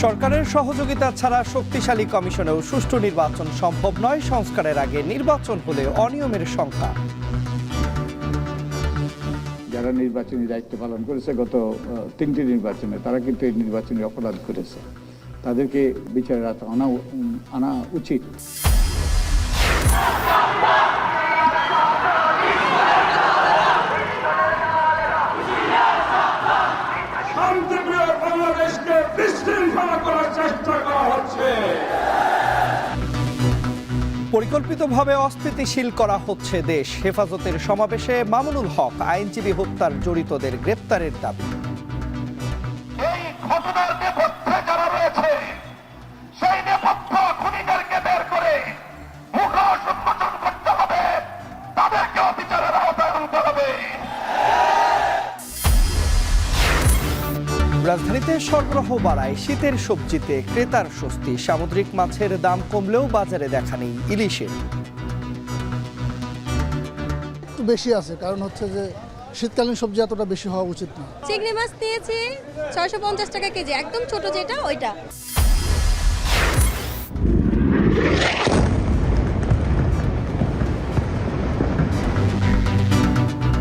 সরকারের সহযোগিতা ছাড়া শক্তিশালী কমিশনেও সুষ্ঠু নির্বাচন সম্ভব নয়। সংস্কারের আগে নির্বাচন হলে অনিয়মের শঙ্কা। যারা নির্বাচনী দায়িত্ব পালন করেছে গত 3টি নির্বাচনে, তারা কিন্তু এই নির্বাচনী অপরাধ করেছে, তাদেরকে বিচারের আওতায় আনা উচিত। পরিকল্পিতভাবে অস্থিতিশীল করা হচ্ছে দেশ। হেফাজতের সমাবেশে মামুনুল হক আইনজীবী হত্যার জড়িতদের গ্রেপ্তারের দাবি। এই ঘটনার নেপথ্যে যারা রয়েছে, সেই নেপথ্য খুনিদেরকে বের করে মুখোশ উন্মোচন করতে হবে, তাদেরকে বিচারের আওতায় আনতে হবে। রাজধানীতে সরবরাহ বাড়ায় শীতের সবজিতে ক্রেতার স্বস্তি। সামুদ্রিক মাছের দাম কমলেও বাজারে দেখা নেই ইলিশের। একটু বেশি আছে, কারণ হচ্ছে যে শীতকালীন সবজি এতটা বেশি হওয়া উচিত না। চিংড়ি মাছ নিয়েছি 650 টাকা কেজি, একদম ছোট যেটা ওইটা।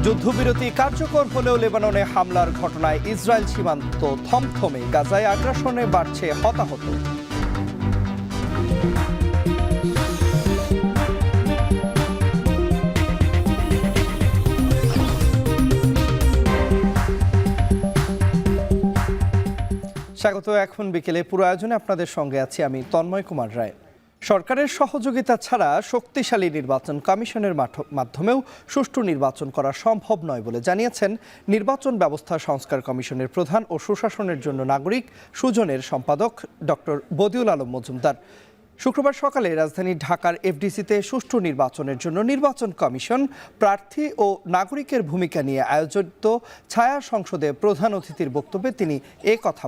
যুদ্ধবিরতি কার্যকর হলেও লেবাননে হামলার ঘটনায় ইসরায়েল সীমান্ত থমথমে। গাজায় আগ্রাসনে বাড়ছে হতাহত। স্বাগত। এখন বিকেলে পুরো আয়োজনে আপনাদের সঙ্গে আছি আমি তন্ময় কুমার রায়। সরকারের সহযোগিতা ছাড়া শক্তিশালী নির্বাচন কমিশনের মাধ্যমেও সুষ্ঠু নির্বাচন করা সম্ভব নয় বলে জানিয়েছেন নির্বাচন ব্যবস্থা সংস্কার কমিশনের প্রধান ও সুশাসনের জন্য নাগরিক সুজনের সম্পাদক ডক্টর বদিউল আলম মজুমদার। শুক্রবার সকালে রাজধানী ঢাকার এফডিসিতে সুষ্ঠু নির্বাচনের জন্য নির্বাচন কমিশন, প্রার্থী ও নাগরিকের ভূমিকা নিয়ে আয়োজিত ছায়া সংসদে প্রধান অতিথির বক্তব্যে তিনি কথা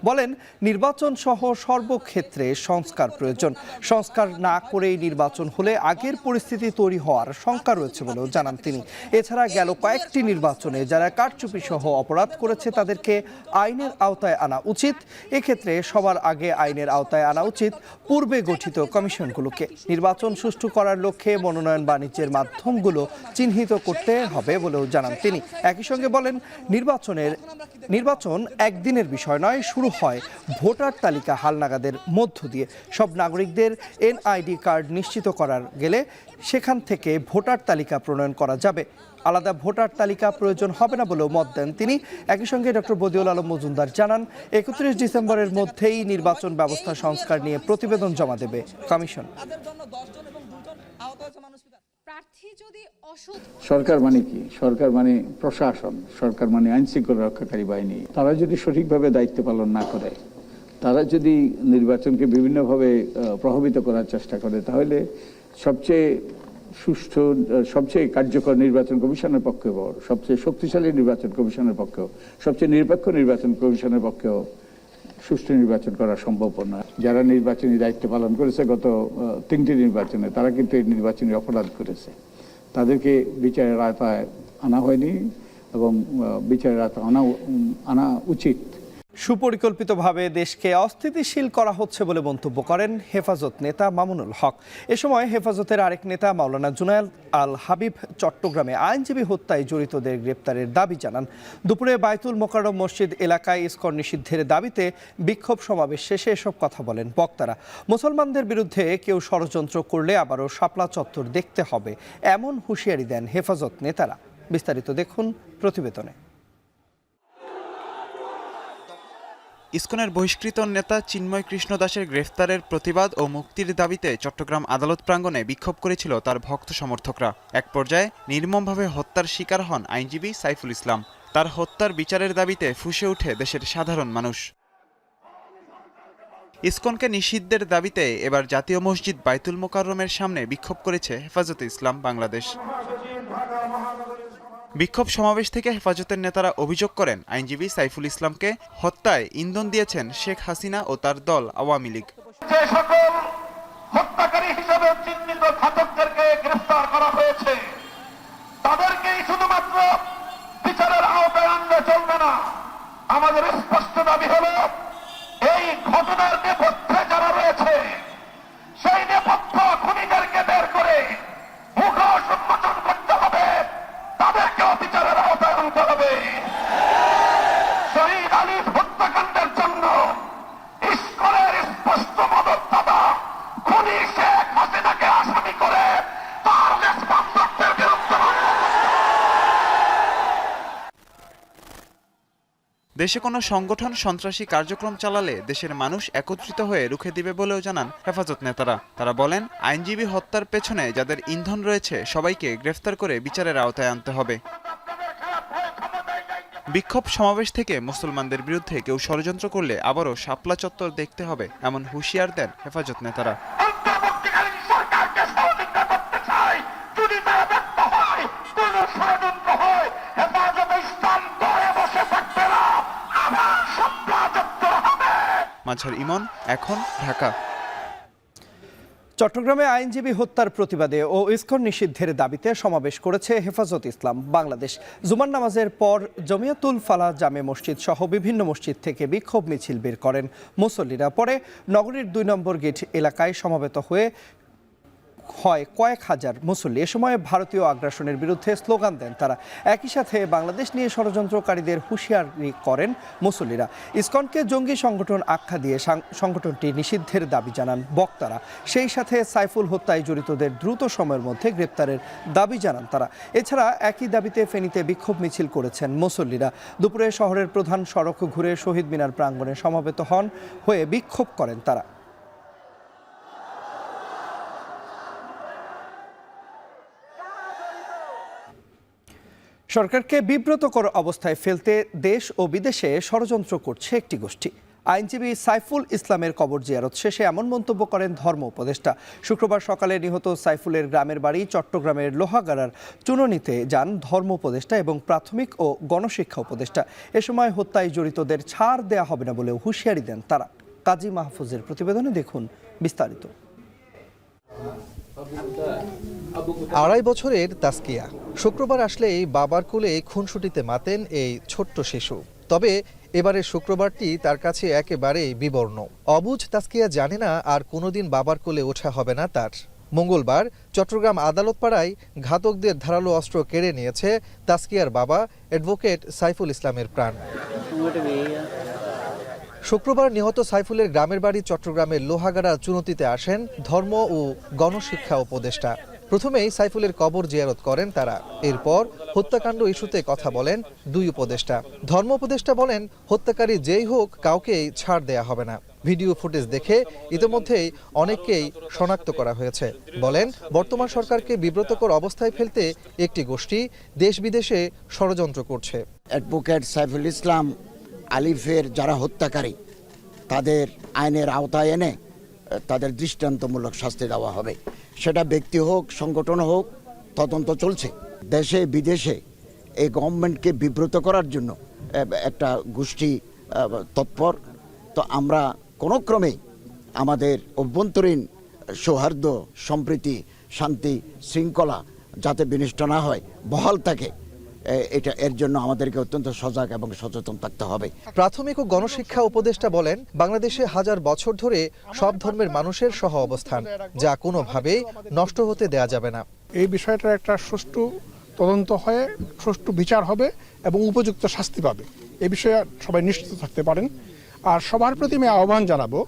বলেন নির্বাচন সহ সর্বক্ষেত্রে সংস্কার প্রয়োজন। সংস্কার না করেই নির্বাচন হলে আগের পরিস্থিতি তৈরি হওয়ার শঙ্কা রয়েছে বলেও জানান তিনি। এছাড়া গেল কয়েকটি নির্বাচনে যারা কারচুপি সহ অপরাধ করেছে তাদেরকে আইনের আওতায় আনা উচিত। এক্ষেত্রে সবার আগে আইনের আওতায় আনা উচিত পূর্বে গঠিত কমিশনগুলোকে। নির্বাচন সুষ্ঠু করার লক্ষ্যে মনোনয়ন বাণিজ্যের মাধ্যমগুলো চিহ্নিত করতে হবে বলেও জানান তিনি। একই সঙ্গে বলেন নির্বাচন একদিনের বিষয় নয়, শুরু হয় ভোটার তালিকা হালনাগাদের মধ্য দিয়ে। সব নাগরিকদের এনআইডি কার্ড নিশ্চিত করার গেলে সেখান থেকে ভোটার তালিকা প্রণয়ন করা যাবে। আলাদা ভোটার তালিকা প্রয়োজন হবে না বলেও মত দেন তিনি। একই সঙ্গে ডক্টর বদিউল আলম মজুমদার জানান 31 ডিসেম্বরের মধ্যেই নির্বাচন ব্যবস্থা সংস্কার নিয়ে প্রতিবেদন জমা দেবে কমিশন। সরকার মানে কি? সরকার মানে প্রশাসন, সরকার মানে আইন শৃঙ্খলা রক্ষাকারী বাহিনী। তারা যদি সঠিকভাবে দায়িত্ব পালন না করে, তারা যদি নির্বাচনকে বিভিন্নভাবে প্রভাবিত করার চেষ্টা করে, তাহলে সবচেয়ে সুষ্ঠু, সবচেয়ে কার্যকর নির্বাচন কমিশনের পক্ষেও, সবচেয়ে শক্তিশালী নির্বাচন কমিশনের পক্ষেও, সবচেয়ে নিরপেক্ষ নির্বাচন কমিশনের পক্ষেও সুষ্ঠু নির্বাচন করা সম্ভব নয়। যারা নির্বাচনী দায়িত্ব পালন করেছে গত 3টি নির্বাচনে, তারা কিন্তু এই নির্বাচনী অপরাধ করেছে, তাদেরকে বিচারের আওতায় আনা হয়নি এবং বিচারের আওতায় আনা উচিত। সুপরিকল্পিতভাবে দেশকে অস্থিতিশীল করা হচ্ছে বলে মন্তব্য করেন হেফাজত নেতা মামুনুল হক। এ সময় হেফাজতের আরেক নেতা মাওলানা জুনায়েদ আল হাবিব চট্টগ্রামে আইনজীবী হত্যায় জড়িতদের গ্রেপ্তারের দাবি জানান। দুপুরে বায়তুল মোকাররম মসজিদ এলাকায় ইসকন নিষিদ্ধের দাবিতে বিক্ষোভ সমাবেশ শেষে এসব কথা বলেন বক্তারা। মুসলমানদের বিরুদ্ধে কেউ ষড়যন্ত্র করলে আবারও শাপলা চত্বর দেখতে হবে, এমন হুঁশিয়ারি দেন হেফাজত নেতারা। বিস্তারিত দেখুন প্রতিবেদনে। ইসকনের বহিষ্কৃত নেতা চিন্ময় কৃষ্ণ দাসের গ্রেফতারের প্রতিবাদ ও মুক্তির দাবিতে চট্টগ্রাম আদালত প্রাঙ্গণে বিক্ষোভ করেছিল তার ভক্ত সমর্থকরা। এক পর্যায়ে নির্মমভাবে হত্যার শিকার হন আইনজীবী সাইফুল ইসলাম। তার হত্যার বিচারের দাবিতে ফুঁসে ওঠে দেশের সাধারণ মানুষ। ইসকনকে নিষিদ্ধের দাবিতে এবার জাতীয় মসজিদ বায়তুল মোকাররমের সামনে বিক্ষোভ করেছে হেফাজতে ইসলাম বাংলাদেশ। বিক্ষোভ সমাবেশ থেকে হেফাজতের নেতারা অভিযোগ করেন আইনজীবী সাইফুল ইসলামকে হত্যায় ইন্ধন দিয়েছেন শেখ হাসিনা ও তার দল আওয়ামী লীগ। যে সকল হত্যাকারী হিসেবে চিহ্নিত ঘাতকদেরকে গ্রেফতার করা হয়েছে, তাদেরকেই শুধুমাত্র বিচারের আওতায় আনলে চলবে না। আমাদের স্পষ্ট দাবি হলো এই ঘটনা দেশে কোনো সংগঠন সন্ত্রাসী কার্যক্রম চালালে দেশের মানুষ একত্রিত হয়ে রুখে দিবে বলেও জানান হেফাজত নেতারা। তারা বলেন, আইনজীবী হত্যার পেছনে যাদের ইন্ধন রয়েছে সবাইকে গ্রেফতার করে বিচারের আওতায় আনতে হবে। বিক্ষোভ সমাবেশ থেকে মুসলমানদের বিরুদ্ধে কেউ ষড়যন্ত্র করলে আবারও শাপলা চত্বর দেখতে হবে এমন হুঁশিয়ার দেন হেফাজত নেতারা। অন্তর্বর্তীকালীন সরকারকে সহযোগিতা করতে চায়, যদি তারা ব্যর্থ হয়, কোন ষড়যন্ত্র হয়, হেফাজতে ইসলাম ঘরে বসে থাকবে না, আবার শাপলা চত্বর হবে। মাঝার ইমন, এখন, ঢাকা। চট্টগ্রামে আইনজীবী হত্যার প্রতিবাদে ও ইসকন নিষিদ্ধের দাবিতে সমাবেশ করেছে হেফাজত ইসলাম বাংলাদেশ। জুমার নামাজের পর জমিয়াতুল ফালাহ জামে মসজিদ সহ বিভিন্ন মসজিদ থেকে বিক্ষোভ মিছিল বের করেন মুসল্লিরা। পরে নগরীর ২ নম্বর গেট এলাকায় সমবেত হয় কয়েক হাজার মুসল্লি। এ সময় ভারতীয় আগ্রাসনের বিরুদ্ধে স্লোগান দেন তারা। একই সাথে বাংলাদেশ নিয়ে ষড়যন্ত্রকারীদের হুঁশিয়ারি করেন মুসল্লিরা। ইসকনকে জঙ্গি সংগঠন আখ্যা দিয়ে সংগঠনটি নিষিদ্ধের দাবি জানান বক্তারা। সেই সাথে সাইফুল হত্যায় জড়িতদের দ্রুত সময়ের মধ্যে গ্রেপ্তারের দাবি জানান তারা। এছাড়া একই দাবিতে ফেনীতে বিক্ষোভ মিছিল করেছেন মুসল্লিরা। দুপুরে শহরের প্রধান সড়ক ঘুরে শহীদ মিনার প্রাঙ্গণে সমবেত হয়ে বিক্ষোভ করেন তারা। সরকারকে বিব্রতকর অবস্থায় ফেলতে দেশ ও বিদেশে ষড়যন্ত্র করছে একটি গোষ্ঠী। আইনজীবী সাইফুল ইসলামের কবর জিয়ারত শেষে এমন মন্তব্য করেন ধর্ম উপদেষ্টা। শুক্রবার সকালে নিহত সাইফুলের গ্রামের বাড়ি চট্টগ্রামের লোহাগাড়ার চুননিতে যান ধর্ম উপদেষ্টা এবং প্রাথমিক ও গণশিক্ষা উপদেষ্টা। এ সময় হত্যায় জড়িতদের ছাড় দেয়া হবে না বলেও হুঁশিয়ারি দেন তারা। কাজী মাহফুজের প্রতিবেদনে দেখুন বিস্তারিত। ২.৫ বছরের তাসকিয়া শুক্রবার আসলেই বাবার কোলে খুনসুটিতে মাতেন এই ছোট্ট শিশু। তবে এবারের শুক্রবারটি তার কাছে একেবারেই বিবর্ণ। অবুঝ তাসকিয়া জানে না আর কোনোদিন বাবার কোলে ওঠা হবে না তার। মঙ্গলবার চট্টগ্রাম আদালতপাড়ায় ঘাতকদের ধারালো অস্ত্র কেড়ে নিয়েছে তাসকিয়ার বাবা অ্যাডভোকেট সাইফুল ইসলামের প্রাণ। শুক্রবার নিহত সাইফুলের গ্রামের বাড়ি চট্টগ্রামের লোহাগাড়া চুনতিতে আসেন ধর্ম ও গণশিক্ষা উপদেষ্টা। প্রথমেই সাইফুলের কবর জিয়ারত করেন তারা। এরপর হত্যাকাণ্ড ইস্যুতে কথা বলেন দুই উপদেষ্টা। ধর্ম উপদেষ্টা বলেন, হত্যাকারী যেই হোক কাউকেই ছাড় দেয়া হবে না। ভিডিও ফুটেজ দেখে ইতিমধ্যেই অনেককেই শনাক্ত করা হয়েছে। বলেন, বর্তমান সরকারকে বিব্রতকর অবস্থায় ফেলতে একটি গোষ্ঠী দেশ বিদেশে ষড়যন্ত্র করছে। অ্যাডভোকেট সাইফুল ইসলাম আলিফের যারা হত্যাকারী তাদের আইনের আওতায় এনে তাদের দৃষ্টান্তমূলক শাস্তি দেওয়া হবে। সেটা ব্যক্তি হোক, সংগঠন হোক, তদন্ত চলছে। দেশে বিদেশে এই গভর্নমেন্টকে বিব্রত করার জন্য একটা গোষ্ঠী তৎপর। তো আমরা কোনো ক্রমেই আমাদের অভ্যন্তরীণ সৌহার্দ্য, সম্প্রীতি, শান্তি, শৃঙ্খলা যাতে বিনষ্ট না হয়, বহাল থাকে, এর জন্য আমাদেরকে অত্যন্ত সজাগ এবং সচেতন থাকতে হবে। প্রাথমিক ও গণশিক্ষা উপদেষ্টা বলেন, বাংলাদেশে হাজার বছর ধরে সব ধর্মের মানুষের সহ অবস্থান, যা কোনোভাবেই নষ্ট হতে দেয়া যাবে না। এই বিষয়টার একটা সুষ্ঠু তদন্ত হয়ে সুষ্ঠু বিচার হবে এবং উপযুক্ত শাস্তি পাবে, এই বিষয়ে সবাই নিশ্চিত থাকতে পারেন। আর সবার প্রতি আমি আহ্বান জানাবো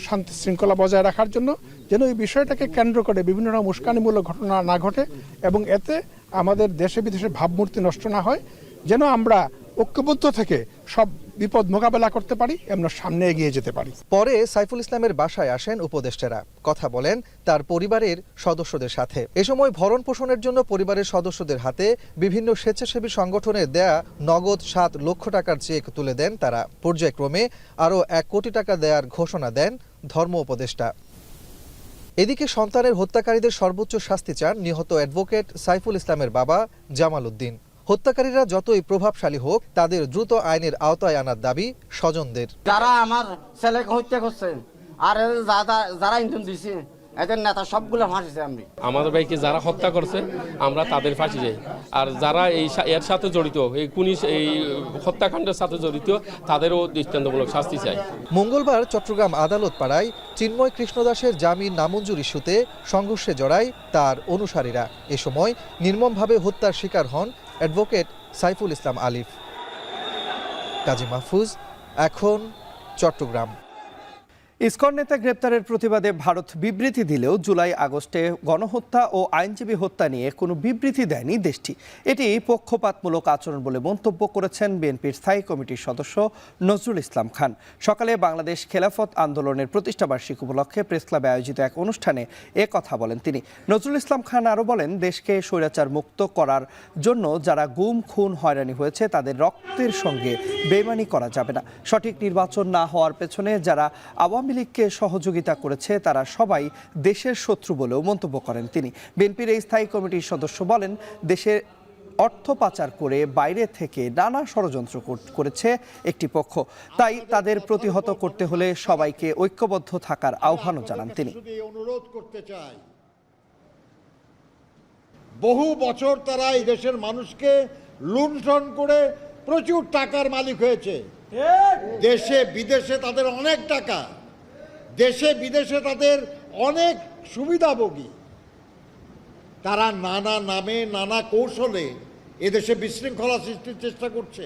শান্তি শৃঙ্খলা বজায় রাখার জন্য, যেন এই বিষয়টাকে কেন্দ্র করে বিভিন্ন রকম উস্কানিমূলক ঘটনা না ঘটে এবং এতে আমাদের দেশে বিদেশে ভাবমূর্তি নষ্ট না হয়, যেন আমরা ঐক্যবদ্ধ থেকে সব বিপদ মোকাবেলা করতে পারি এবং সামনে এগিয়ে যেতে পারি। পরে সাইফুল ইসলামের বাসায় আসেন উপদেষ্টারা, কথা বলেন তার পরিবারের সদস্যদের সাথে। এ সময় ভরণ পোষণের জন্য পরিবারের সদস্যদের হাতে বিভিন্ন স্বেচ্ছাসেবী সংগঠনের দেয়া নগদ 7 লক্ষ টাকার চেক তুলে দেন তারা। পর্যায়ক্রমে আরও 1 কোটি টাকা দেওয়ার ঘোষণা দেন ধর্ম উপদেষ্টা। এদিকে সন্তানের হত্যাকারীদের সর্বোচ্চ শাস্তি চান নিহত অ্যাডভোকেট সাইফুল ইসলামের বাবা জামাল উদ্দিন। হত্যাকারীরা যতই প্রভাবশালী হোক, তাদের দ্রুত আইনের আওতায় আনার দাবি স্বজনদের। যারা আমার ছেলেকে হত্যা করছে আর যারা ইন্ধন দিছে এদের নেতা সবগুলো ফাঁসিছে। আমাদের ভাইকে যারা হত্যা করছে আমরা তাদের ফাঁসি যাই, আর যারা এর সাথে জড়িত, এই হত্যাকাণ্ডের সাথে জড়িত, তাদেরও দৃষ্টান্তমূলক শাস্তি চাই। মঙ্গলবার চট্টগ্রাম আদালত পাড়ায় চিন্ময় কৃষ্ণদাসের জামিন নামঞ্জুর ইস্যুতে সংঘর্ষে জড়ায় তার অনুসারীরা। এ সময় নির্মমভাবে হত্যার শিকার হন অ্যাডভোকেট সাইফুল ইসলাম আলিফ। কাজী মাহফুজ, এখন, চট্টগ্রাম। ইসকন নেতা গ্রেপ্তারের প্রতিবাদে ভারত বিবৃতি দিলেও জুলাই আগস্টে গণহত্যা ও আইনজীবী হত্যা নিয়ে কোনো বিবৃতি দেয়নি দেশটি। এটি পক্ষপাতমূলক আচরণ বলে মন্তব্য করেছেন বিএনপির স্থায়ী কমিটির সদস্য নজরুল ইসলাম খান। সকালে বাংলাদেশ খেলাফত আন্দোলনের প্রতিষ্ঠাবার্ষিকী উপলক্ষে প্রেসক্লাবে আয়োজিত এক অনুষ্ঠানে কথা বলেন তিনি। নজরুল ইসলাম খান আরও বলেন, দেশকে স্বৈরাচার মুক্ত করার জন্য যারা গুম খুন হয়রানি হয়েছে তাদের রক্তের সঙ্গে বেইমানি করা যাবে না। সঠিক নির্বাচন না হওয়ার পেছনে যারা আওয়ামী লীগকে সহযোগিতা করেছে তারা সবাই দেশের শত্রু বলেও মন্তব্য করেন তিনি। বিএনপির এই স্থায়ী কমিটির সদস্য বলেন, দেশের অর্থ পাচার করে বাইরে থেকে নানা ষড়যন্ত্র করেছে একটি পক্ষ, তাই তাদের প্রতিহত করতে হলে সবাইকে ঐক্যবদ্ধ থাকার আহ্বানও জানান তিনি। অনুরোধ করতে চাই, বহু বছর তারা এই দেশের মানুষকে লুণ্ঠন করে প্রচুর টাকার মালিক হয়েছে। দেশে বিদেশে তাদের অনেক টাকা, দেশে বিদেশে তাদের অনেক সুবিধাভোগী। তারা নানা নামে নানা কৌশলে এদেশে বিশৃঙ্খলা সৃষ্টির চেষ্টা করছে।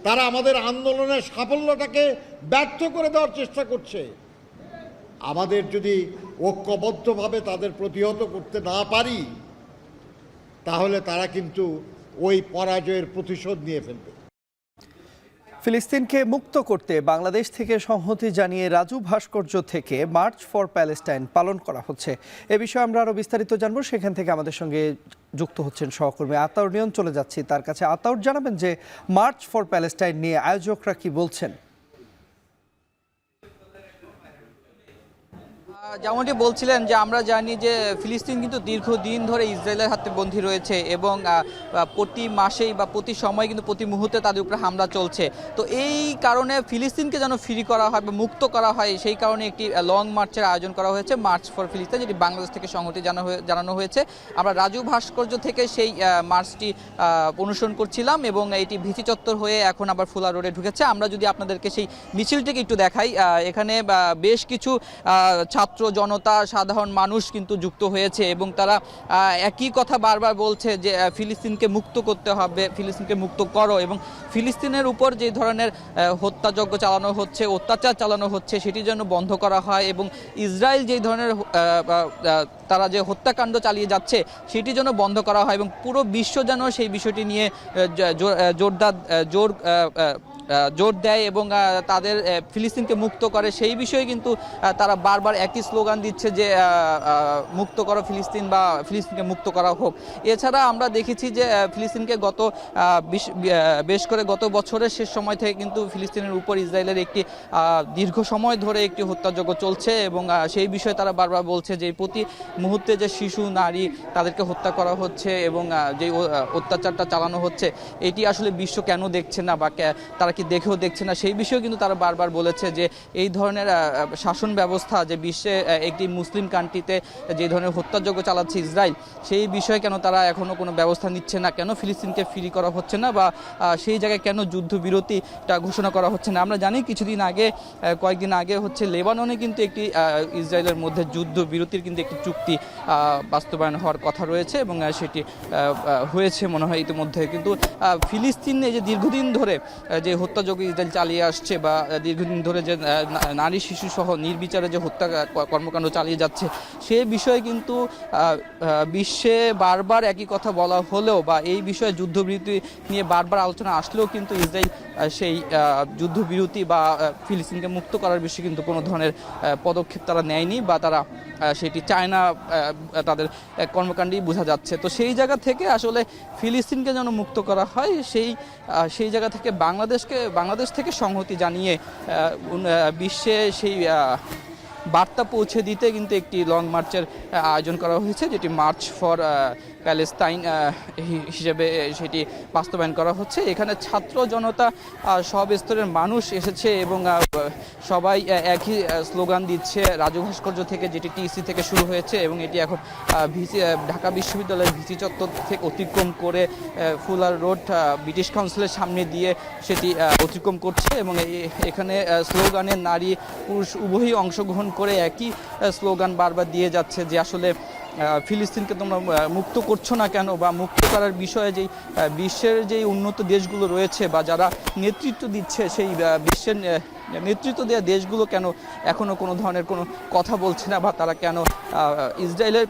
তারা আমাদের আন্দোলনের সাফল্যটাকে ব্যর্থ করে দেওয়ার চেষ্টা করছে। আমাদের যদি ঐক্যবদ্ধভাবে তাদের প্রতিহত করতে না পারি, তাহলে তারা কিন্তু ওই পরাজয়ের প্রতিশোধ নিয়ে ফেলবে। ফিলিস্তিনকে মুক্ত করতে বাংলাদেশ থেকে সংহতি জানিয়ে রাজু ভাস্কর্য থেকে মার্চ ফর প্যালেস্টাইন পালন করা হচ্ছে। এ বিষয়ে আমরা আরও বিস্তারিত জানবো। সেখান থেকে আমাদের সঙ্গে যুক্ত হচ্ছেন সহকর্মী আতাউর নিয়ন। চলে যাচ্ছি তার কাছে। আতাউর, জানাবেন যে মার্চ ফর প্যালেস্টাইন নিয়ে আয়োজকরা কি বলছেন? যেমনটি বলছিলেন যে আমরা জানি যে ফিলিস্তিন কিন্তু দীর্ঘদিন ধরে ইসরায়েলের হাতে বন্দী রয়েছে এবং প্রতি মাসেই বা প্রতি সময় কিন্তু প্রতি মুহূর্তে তাদের উপরে হামলা চলছে। তো এই কারণে ফিলিস্তিনকে যেন ফ্রি করা হয় বা মুক্ত করা হয়, সেই কারণে একটি লং মার্চের আয়োজন করা হয়েছে, মার্চ ফর ফিলিস্তিন, যেটি বাংলাদেশ থেকে সংহতি জানানো হয়েছে। আমরা রাজু ভাস্কর্য থেকে সেই মার্চটি অনুসরণ করছিলাম এবং এটি ভিসি চত্বর হয়ে এখন আবার ফুলা রোডে ঢুকেছে। আমরা যদি আপনাদেরকে সেই মিছিলটিকে একটু দেখাই, এখানে বেশ কিছু ছাত্র জনতা, সাধারণ মানুষ কিন্তু যুক্ত হয়েছে এবং তারা একই কথা বারবার বলছে যে ফিলিস্তিনকে মুক্ত করতে হবে, ফিলিস্তিনকে মুক্ত করো। এবং ফিলিস্তিনের উপর যে ধরনের হত্যাযজ্ঞ চালানো হচ্ছে, অত্যাচার চালানো হচ্ছে, সেটি যেন বন্ধ করা হয় এবং ইসরায়েল যেই ধরনের তারা যে হত্যাকাণ্ড চালিয়ে যাচ্ছে সেটি যেন বন্ধ করা হয় এবং পুরো বিশ্ব যেন সেই বিষয়টি নিয়ে জোর দেয় এবং তাদের ফিলিস্তিনকে মুক্ত করে। সেই বিষয়ে কিন্তু তারা বারবার একই স্লোগান দিচ্ছে যে মুক্ত করো ফিলিস্তিন বা ফিলিস্তিনকে মুক্ত করা হোক। এছাড়া আমরা দেখেছি যে ফিলিস্তিনকে বেশ করে গত বছরের শেষ সময় থেকে কিন্তু ফিলিস্তিনের উপর ইসরায়েলের একটি দীর্ঘ সময় ধরে একটি হত্যাযজ্ঞ চলছে এবং সেই বিষয়ে তারা বারবার বলছে যে প্রতি মুহূর্তে যে শিশু, নারী তাদেরকে হত্যা করা হচ্ছে এবং যে অত্যাচারটা চালানো হচ্ছে এটি আসলে বিশ্ব কেন দেখছে না বা তারা কি দেখেও দেখছে না, সেই বিষয়েও কিন্তু তারা বারবার বলেছে যে এই ধরনের শাসন ব্যবস্থা যে বিশ্বে একটি মুসলিম কান্ট্রিতে যে ধরনের হত্যাযজ্ঞ চালাচ্ছে ইসরায়েল, সেই বিষয়ে কেন তারা এখনও কোনো ব্যবস্থা নিচ্ছে না, কেন ফিলিস্তিনকে ফ্রি করা হচ্ছে না বা সেই জায়গায় কেন যুদ্ধবিরতিটা ঘোষণা করা হচ্ছে না। আমরা জানি কয়েকদিন আগে হচ্ছে লেবাননে কিন্তু একটি ইসরায়েলের মধ্যে যুদ্ধবিরতির কিন্তু একটি চুক্তি বাস্তবায়ন হওয়ার কথা রয়েছে এবং সেটি হয়েছে মনে হয় ইতিমধ্যে। কিন্তু ফিলিস্তিনে যে দীর্ঘদিন ধরে যে হত্যাযজ্ঞ ইসরায়েল চালিয়ে আসছে বা দীর্ঘদিন ধরে যে নারী শিশু সহ নির্বিচারে যে হত্যা কর্মকাণ্ড চালিয়ে যাচ্ছে, সে বিষয়ে কিন্তু বিশ্বে বারবার একই কথা বলা হলেও বা এই বিষয়ে যুদ্ধবিরতি নিয়ে বারবার আলোচনা আসলেও কিন্তু ইসরায়েল সেই যুদ্ধবিরতি বা ফিলিস্তিনকে মুক্ত করার বিষয়ে কিন্তু কোনো ধরনের পদক্ষেপ তারা নেয়নি বা তারা সেটি চায় না, তাদের কর্মকাণ্ডেই বোঝা যাচ্ছে। তো সেই জায়গা থেকে আসলে ফিলিস্তিনকে যেন মুক্ত করা হয়, সেই জায়গা থেকে বাংলাদেশ থেকে সংহতি জানিয়ে বিশ্বে সেই বার্তা পৌঁছে দিতে কিন্তু একটি লং মার্চের আয়োজন করা হয়েছে, যেটি মার্চ ফর প্যালেস্টাইন হিসেবে সেটি বাস্তবায়ন করা হচ্ছে। এখানে ছাত্র জনতা, সব স্তরের মানুষ এসেছে এবং সবাই একই স্লোগান দিচ্ছে রাজু ভাস্কর্য থেকে, যেটি টিসি থেকে শুরু হয়েছে এবং এটি এখন ঢাকা বিশ্ববিদ্যালয়ের ভিসি চত্বর থেকে অতিক্রম করে ফুলার রোড ব্রিটিশ কাউন্সিলের সামনে দিয়ে সেটি অতিক্রম করছে এবং এখানে স্লোগানে নারী পুরুষ উভয়ই অংশগ্রহণ করে একই স্লোগান বারবার দিয়ে যাচ্ছে যে আসলে ফিলিস্তিনকে তোমরা মুক্ত করছো না কেন, বা মুক্ত করার বিষয়ে যেই বিশ্বের যেই উন্নত দেশগুলো রয়েছে বা যারা নেতৃত্ব দিচ্ছে সেই বিশ্বের নেতৃত্ব দেওয়া দেশগুলো কেন এখনও কোনো ধরনের কোনো কথা বলছে না, বা তারা কেন ইসরায়েলের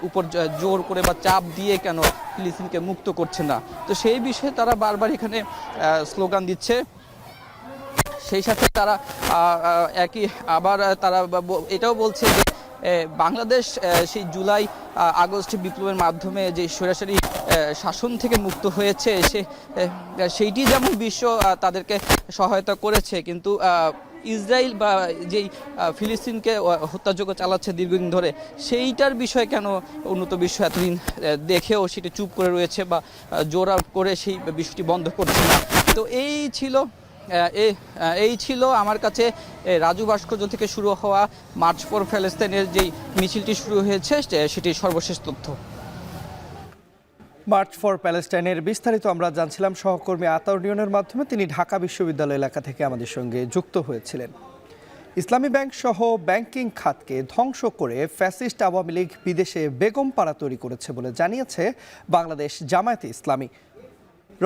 উপর জোর করে বা চাপ দিয়ে কেন ফিলিস্তিনকে মুক্ত করছে না। তো সেই বিষয়ে তারা বারবার এখানে স্লোগান দিচ্ছে। সেই সাথে তারা একই আবার তারা এটাও বলছে যে বাংলাদেশ সেই জুলাই আগস্ট বিপ্লবের মাধ্যমে যে সরাসরি শাসন থেকে মুক্ত হয়েছে সেইটি যেমন বিশ্ব তাদেরকে সহায়তা করেছে, কিন্তু ইসরায়েল বা যেই ফিলিস্তিনকে হত্যাযজ্ঞ চালাচ্ছে দীর্ঘদিন ধরে সেইটার বিষয়ে কেন উন্নত বিশ্ব এতদিন দেখেও সেটা চুপ করে রয়েছে বা জোর করে সেই বিষয়টি বন্ধ করছে না। তো এই ছিল আমার কাছে রাজু ভাস্কর্য থেকে শুরু হওয়া মার্চ ফর প্যালেস্টাইনের যেই মিছিলটি শুরু হয়েছে সেটির সর্বশেষ তথ্য। মার্চ ফর প্যালেস্টাইনের বিস্তারিত আমরা জানছিলাম সহকর্মী আতাউর নিয়নের মাধ্যমে। তিনি ঢাকা বিশ্ববিদ্যালয় এলাকা থেকে আমাদের সঙ্গে যুক্ত হয়েছিলেন। ইসলামী ব্যাংক সহ ব্যাংকিং খাতকে ধ্বংস করে ফ্যাসিস্ট আওয়ামী লীগ বিদেশে বেগম পাড়া তৈরি করেছে বলে জানিয়েছে বাংলাদেশ জামায়াতে ইসলামী।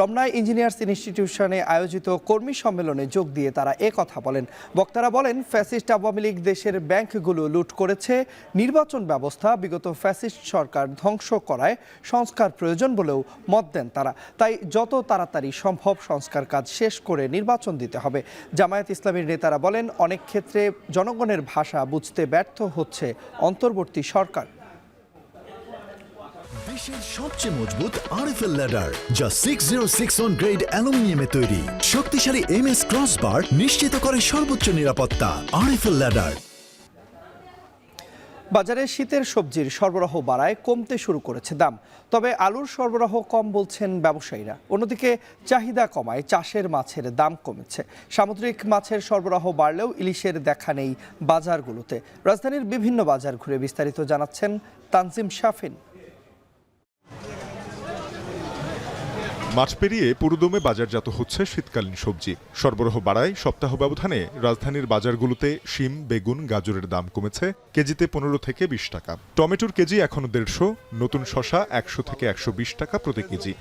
রমনায় ইঞ্জিনিয়ার্স ইনস্টিটিউশনে আয়োজিত কর্মী সম্মেলনে যোগ দিয়ে তারা কথা বলেন। বক্তারা বলেন, ফ্যাসিস্ট আওয়ামী লীগ দেশের ব্যাংকগুলো লুট করেছে, নির্বাচন ব্যবস্থা বিগত ফ্যাসিস্ট সরকার ধ্বংস করায় সংস্কার প্রয়োজন বলেও মত দেন তারা। তাই যত তাড়াতাড়ি সম্ভব সংস্কার কাজ শেষ করে নির্বাচন দিতে হবে। জামায়াত ইসলামীর নেতারা বলেন, অনেক ক্ষেত্রে জনগণের ভাষা বুঝতে ব্যর্থ হচ্ছে অন্তর্বর্তী সরকার। বিশ্বের সবচেয়ে মজবুত আরএফএল ল্যাডার, যা 6061 গ্রেড অ্যালুমিনিয়ামে তৈরি। শক্তিশালী এমএস ক্রসবার নিশ্চিত করে সর্বোচ্চ নিরাপত্তা। RFL ladder. বাজারে শীতের সবজির সরবরাহ বাড়ায় কমতে শুরু করেছে দাম, তবে আলুর সরবরাহ কম বলছেন ব্যবসায়ীরা। অন্যদিকে চাহিদা কমায় চাষের মাছের দাম কমেছে। সামুদ্রিক মাছের সরবরাহ বাড়লেও ইলিশের দেখা নেই বাজারগুলোতে। রাজধানীর বিভিন্ন বাজার ঘুরে বিস্তারিত জানাচ্ছেন তানজিম শাফিন। মাছ পেরিয়ে পুরোদমে বাজারজাত হচ্ছে শীতকালীন সবজি। সরবরাহ বাড়ায় সপ্তাহ ব্যবধানে রাজধানীর বাজারগুলোতে শিম, বেগুন, গাজরের দাম কমেছে কেজিতে 15 থেকে 20 টাকা। টমেটোর কেজি এখনো 150, নতুন শসা 100 থেকে 120 টাকা প্রতি কেজি।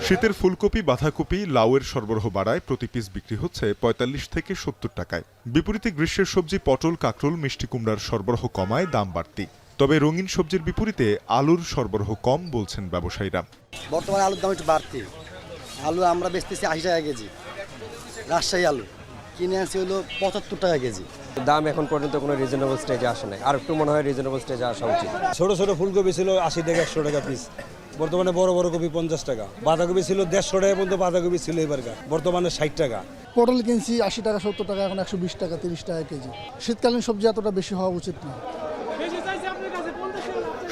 শীতের ফুলকপি, বাঁধাকপি, লাউয়ের সরবরাহ বাড়ায় প্রতি পিস বিক্রি হচ্ছে 45 থেকে 70 টাকায়। বিপরীতে গ্রীষ্মের সবজি পটল, কাঁকরোল, মিষ্টি কুমড়ার সরবরাহ কমায় দাম বাড়তি। তবে রঙিন সবজির বিপরীতে আলুর সরবরাহ কম বলছেন ব্যবসায়ীরা। বর্তমানে আলুর দাম একটু বাড়তি। আলু আমরা বেচতেছি 80 টাকা কেজি। রাজশাহী আলু কিনে আনছি হলো 75 টাকা কেজি। দাম এখন পর্যন্ত কোনো রিজনেবল স্টেজে আসে নাই, আর একটু মনে হয় রিজনেবল স্টেজে আসা উচিত। ছোট ছোট ফুলকপি ছিল 80 থেকে 100 টাকা পিস, বর্তমানে বড় বড় কপি 50 টাকা। বাঁধাকপি ছিল 150 টাকা পর্যন্ত বাঁধাকপি ছিল এবারকার, বর্তমানে 60 টাকা। পটল কিনছি 80 টাকা 70 টাকা, এখন 120 টাকা 30 টাকা কেজি। শীতকালীন সবজি এতটা বেশি হওয়া উচিত না।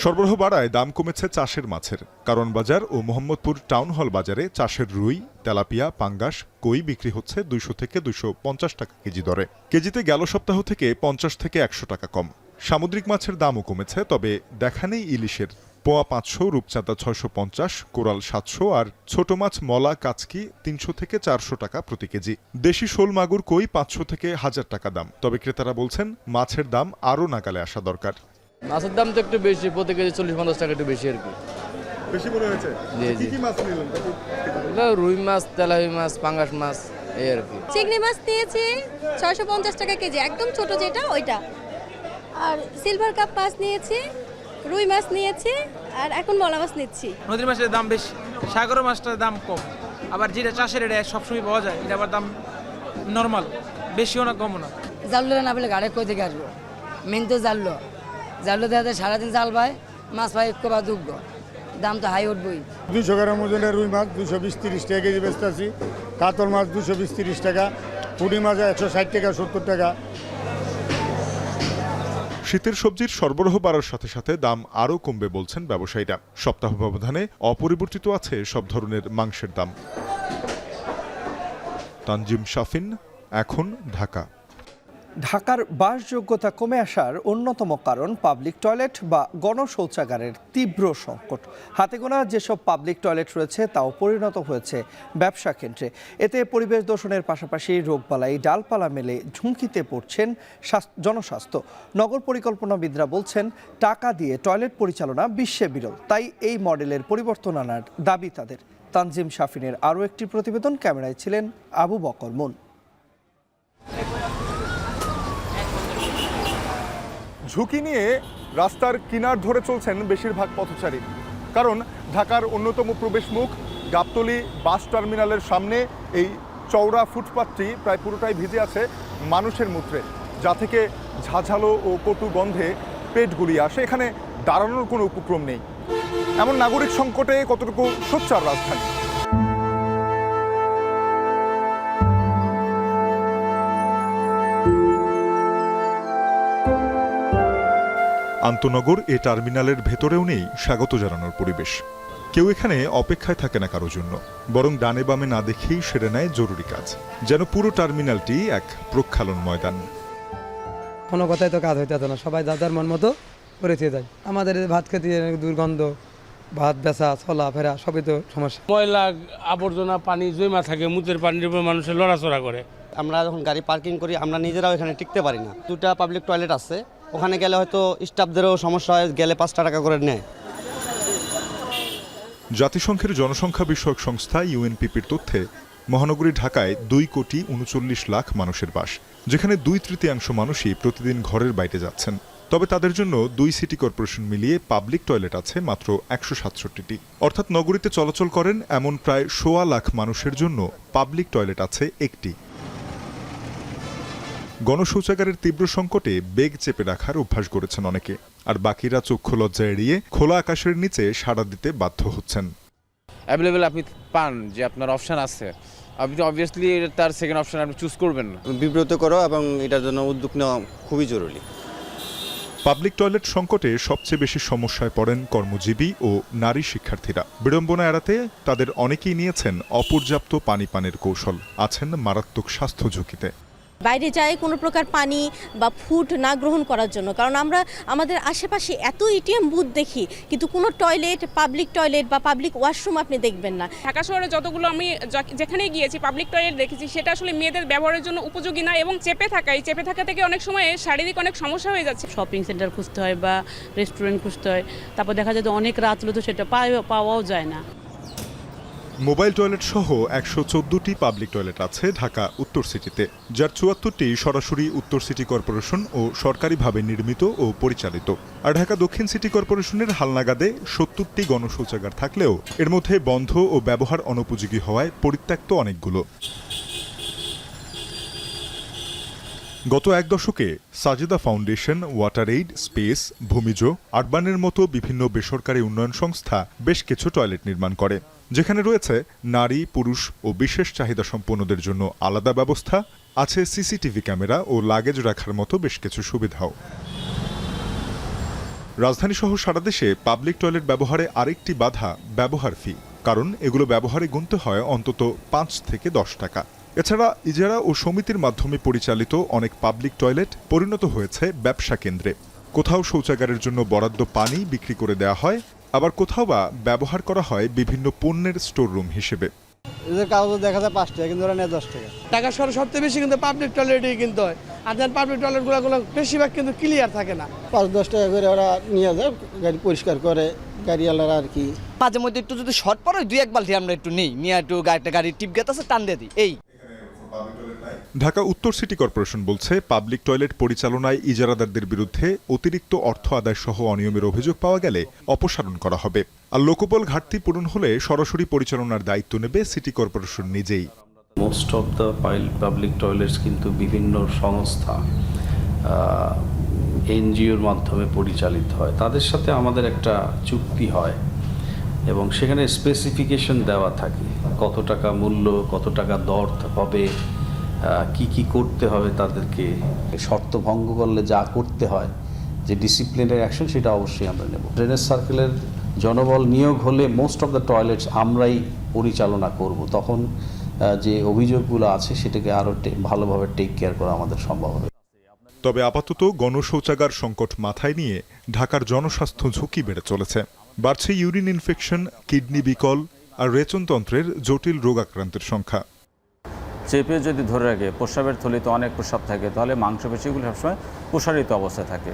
সরবরাহ বাড়ায় দাম কমেছে চাষের মাছের। কারণ বাজার ও মোহাম্মদপুর টাউন হল বাজারে চাষের রুই, তেলাপিয়া, পাঙ্গাস, কই বিক্রি হচ্ছে 200 থেকে 250 টাকা কেজি দরে। কেজিতে গেল সপ্তাহ থেকে 50 থেকে 100 টাকা কম। সামুদ্রিক মাছের দামও কমেছে, তবে দেখা নেই ইলিশের। পোয়া 500, রূপচাঁদা 650, কোরাল 700 আর ছোট মাছ মলা, কাচকি 300 থেকে 400 টাকা প্রতি কেজি। দেশি শোল, মাগুর, কই 500 থেকে 1000 টাকা দাম। তবে ক্রেতারা বলছেন মাছের দাম আরও নাগালে আসা দরকার। মাছের দাম তো একটু বেশি, প্রতি কেজি 40-50 টাকা একটু বেশি আর কি। বেশি মনে হয়েছে? কি কি মাছ নিলেন? রুই মাছ, তেলাপি মাছ, পাঙ্গাস মাছ, এই আর কি। চিংড়ি মাছ নিয়েছি 650 টাকা কেজি, একদম ছোট যেটা ওইটা। আর সিলভার কাপ মাছ নিয়েছি, রুই মাছ নিয়েছি, আর এখন মলা মাছ নিচ্ছি। নদীর মাছের দাম বেশি, সাগরের মাছটার দাম কম। আবার যেটা চাষের এটা সবসময় পাওয়া যায়, এটা আবার দাম নর্মাল, বেশিও না কমও না। জানলো না বলে গাড়ি কই থেকে আসবো, মেন তো জানলো দেখা যায় সারাদিন জাল পায়, মাছ পায় একটু বা দুগ্ধ, দাম তো হাই উঠবই। 200 গ্রাম ওজনের রুই মাছ 220-30 টাকা কেজি বেচতেছি। কাতল মাছ 220-30 টাকা, পুঁটি মাছ 160 টাকা 70 টাকা। শীতের সবজির সরবরাহ বাড়ার সাথে সাথে দাম আরও কমবে বলছেন ব্যবসায়ীরা। সপ্তাহ ব্যবধানে অপরিবর্তিত আছে সব ধরনের মাংসের দাম। তানজিম শাফিন, এখন, ঢাকা। ঢাকার বাসযোগ্যতা কমে আসার অন্যতম কারণ পাবলিক টয়লেট বা গণশৌচাগারের তীব্র সংকট। হাতে গোনা যেসব পাবলিক টয়লেট রয়েছে তাও পরিণত হয়েছে ব্যবসা কেন্দ্রে। এতে পরিবেশ দূষণের পাশাপাশি রোগবালাই ডালপালা মেলে ঝুঁকিতে পড়ছেন জনস্বাস্থ্য। নগর পরিকল্পনাবিদরা বলছেন, টাকা দিয়ে টয়লেট পরিচালনা বিশ্বে বিরল, তাই এই মডেলের পরিবর্তন আনার দাবি তাদের। তানজিম শাফিনের আরও একটি প্রতিবেদন, ক্যামেরায় ছিলেন আবু বকর মুন। ঝুঁকি নিয়ে রাস্তার কিনার ধরে চলছেন বেশিরভাগ পথচারী, কারণ ঢাকার অন্যতম প্রবেশমুখ গাবতলী বাস টার্মিনালের সামনে এই চওড়া ফুটপাতটি প্রায় পুরোটাই ভিজে আছে মানুষের মূত্রে, যা থেকে ঝাঝালো ও কটু গন্ধে পেট গুলিয়ে আসে। এখানে দাঁড়ানোর কোনো উপক্রম নেই। এমন নাগরিক সংকটে কতটুকু সোচ্চার রাজধানী? আন্তনগর এ টার্মিনালের ভেতরেও নেই স্বাগত জানানোর পরিবেশ। কেউ এখানে অপেক্ষায় থাকে না কারোর জন্য, বরং ডানে বামে না দেখেই সেরে নেয় জরুরি কাজ, যেন পুরো টার্মিনালটি এক প্রক্ষালন ময়দান। কোনো কথাই তো কাজ হইতে না, সবাই যার মন মতো করে যায়। আমাদের ভাত খেতে দুর্গন্ধ, ভাত বেচা চলা ফেরা সবই তো সমস্যা। ময়লা আবর্জনা পানি জমা থাকে, মুতের পানির উপর মানুষের লড়াচড়া করে। আমরা যখন গাড়ি পার্কিং করি আমরা নিজেরাও এখানে টিকতে পারি না। দুটা পাবলিক টয়লেট আছে, ওখানে গেলে হয়তো স্টাফদেরও সমস্যা হয়, গেলে 5 টাকা করে নেয়। জাতিসংঘের জনসংখ্যা বিষয়ক সংস্থা UNPP'র তথ্যে মহানগরী ঢাকায় 2,39,00,000 মানুষের বাস, যেখানে 2/3 মানুষই প্রতিদিন ঘরের বাইরে যাচ্ছেন। তবে তাদের জন্য 2 সিটি কর্পোরেশন মিলিয়ে পাবলিক টয়লেট আছে মাত্র 167টি। অর্থাৎ নগরীতে চলাচল করেন এমন প্রায় 1.25 লাখ মানুষের জন্য পাবলিক টয়লেট আছে একটি। গণশৌচাগারের তীব্র সংকটে বেগ চেপে রাখার অভ্যাস গড়েছেন অনেকে, আর বাকিরা চক্ষু লজ্জা এড়িয়ে খোলা আকাশের নিচে সাড়া দিতে বাধ্য হচ্ছেন। অ্যাভেলেবেল আপনি পান যে আপনার অপশন আছে, আপনি অবভিয়াসলি তার সেকেন্ড অপশন আপনি চুজ করবেন না। বিব্রত করো এবং এটার জন্য উদ্যোগ নেওয়া খুবই জরুরি। পাবলিক টয়লেট সংকটে সবচেয়ে বেশি সমস্যায় পড়েন কর্মজীবী ও নারী শিক্ষার্থীরা। বিড়ম্বনা এড়াতে তাদের অনেকেই নিয়েছেন অপর্যাপ্ত পানি পানের কৌশল, আছেন মারাত্মক স্বাস্থ্য ঝুঁকিতে। বাইরে যায় কোনো প্রকার পানি বা ফুড না গ্রহণ করার জন্য, কারণ আমরা আমাদের আশেপাশে এত ATM বুথ দেখি, কিন্তু কোনো টয়লেট, পাবলিক টয়লেট বা পাবলিক ওয়াশরুম আপনি দেখবেন না। ঢাকা শহরে যতগুলো আমি যেখানে গিয়েছি পাবলিক টয়লেট দেখেছি, সেটা আসলে মেয়েদের ব্যবহারের জন্য উপযোগী না এবং চেপে থাকা থেকে অনেক সময় শারীরিক অনেক সমস্যা হয়ে যাচ্ছে। শপিং সেন্টার খুঁজতে হয় বা রেস্টুরেন্ট খুঁজতে হয়, তারপর দেখা যায় যে অনেক রাত হলে তো সেটা পাওয়াও যায় না। মোবাইল টয়লেট সহ 114টি পাবলিক টয়লেট আছে ঢাকা উত্তর সিটিতে, যার 74টি সরাসরি উত্তর সিটি কর্পোরেশন ও সরকারিভাবে নির্মিত ও পরিচালিত। আর ঢাকা দক্ষিণ সিটি কর্পোরেশনের হালনাগাদে 70টি গণশৌচাগার থাকলেও এর মধ্যে বন্ধ ও ব্যবহার অনুপযোগী হওয়ায় পরিত্যক্ত অনেকগুলো। গত 1 দশকে Sajeda foundation, water aid, space, Bhumij, আরবানের মতো বিভিন্ন বেসরকারি উন্নয়ন সংস্থা বেশ কিছু টয়লেট নির্মাণ করে, যেখানে রয়েছে নারী, পুরুষ ও বিশেষ চাহিদা সম্পন্নদের জন্য আলাদা ব্যবস্থা, আছে CCTV ক্যামেরা ও লাগেজ রাখার মতো বেশ কিছু সুবিধাও। রাজধানীসহ সারা দেশে পাবলিক টয়লেট ব্যবহারে আরেকটি বাধা ব্যবহার ফি, কারণ এগুলো ব্যবহারে গুনতে হয় অন্তত 5 থেকে 10 টাকা। এছাড়া ইজারা ও সমিতির মাধ্যমে পরিচালিত অনেক পাবলিক টয়লেট পরিণত হয়েছে ব্যবসা কেন্দ্রে। কোথাও শৌচাগারের জন্য বরাদ্দ পানি বিক্রি করে দেওয়া হয়, আবার কোথাও বা ব্যবহার করা হয় বিভিন্ন পণ্যের স্টোর রুম হিসেবে। এদের কাগজ দেখা যায় 5 টাকা, কিন্তু ওরা নেয় 10 টাকা। ঢাকা শহরে সবচেয়ে বেশি কিন্তু পাবলিক টয়লেটই কিনতে হয়, আর পাবলিক টয়লেটগুলো বেশিরভাগ কিন্তু ক্লিয়ার থাকে না। 5-10 টাকা করে ওরা নিয়ে যায়, গাড়ি পরিষ্কার করে গাড়িওয়ালারা আর কি। মাঝে মধ্যে একটু যদি শর্ট পড়ে 2-1 বালতি আমরা একটু নিই, নিয়ে একটু গাড়ির টিপ গেত আছে টান দিয়ে দিই। এই ঢাকা উত্তর সিটি কর্পোরেশন বলছে, পাবলিক টয়লেট পরিচালনায় ইজারাদারদের বিরুদ্ধে অতিরিক্ত অর্থ আদায় সহ অনিয়মের অভিযোগ পাওয়া গেলে অপসারণ করা হবে। আর লোকবল ঘাটতি পূরণ হলে সরাসরি পরিচালনার দায়িত্ব নেবে সিটি কর্পোরেশন নিজেই। Most of the public toilets কিন্তু বিভিন্ন সংস্থা, NGOর মাধ্যমে পরিচালিত হয়। তাদের সাথে আমাদের একটা চুক্তি হয় এবং সেখানে স্পেসিফিকেশন দেওয়া থাকে, কত টাকা মূল্য, কত টাকা দর হবে, কি করতে হবে তাদেরকে। শর্ত ভঙ্গ করলে যা করতে হয়, যে ডিসিপ্লিনারি অ্যাকশন, সেটা অবশ্যই আমরা নেব। ড্রেনেজ সার্কেলের জনবল নিয়োগ হলে মোস্ট অফ দ্য টয়লেটস আমরাই পরিচালনা করব, তখন যে অভিযোগগুলো আছে সেটাকে আরও ভালোভাবে টেক কেয়ার করা আমাদের সম্ভব হবে। তবে আপাতত গণশৌচাগার সংকট মাথায় নিয়ে ঢাকার জনস্বাস্থ্য ঝুঁকি বেড়ে চলেছে। বাড়ছে ইউরিন ইনফেকশন, কিডনি বিকল আর রেচনতন্ত্রের জটিল রোগাক্রান্তের সংখ্যা। চেপে যদি ধরে রাখে প্রস্রাবের থলিতে অনেক প্রস্রাব থাকে, তাহলে মাংসপেশিগুলো সবসময় প্রসারিত অবস্থায় থাকে।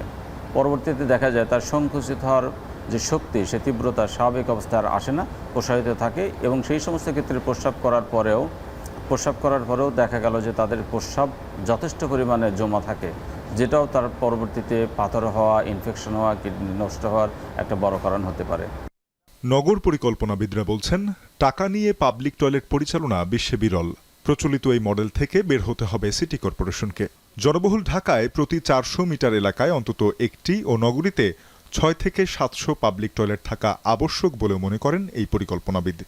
পরবর্তীতে দেখা যায় তার সংকুচিত হওয়ার যে শক্তি, সে তীব্রতা স্বাভাবিক অবস্থায় আর আসে না, প্রসারিত থাকে। এবং সেই সমস্ত ক্ষেত্রে প্রস্রাব করার পরেও দেখা গেল যে তাদের প্রস্রাব যথেষ্ট পরিমাণে জমা থাকে, যেটাও তার পরবর্তীতে পাথর হওয়া, ইনফেকশন হওয়া, কিডনি নষ্ট হওয়ার একটা বড় কারণ হতে পারে। নগর পরিকল্পনাবিদরা বলছেন, টাকা নিয়ে পাবলিক টয়লেট পরিচালনা বিশ্বে বিরল। প্রচলিত এই মডেল থেকে বের হতে হবে সিটি কর্পোরেশনকে। জনবহুল ঢাকায় প্রতি 400 মিটার এলাকায় অন্তত একটি ও নগরীতে 6 থেকে 700 পাবলিক টয়লেট থাকা আবশ্যক বলে মনে করেন এই পরিকল্পনাবিদ।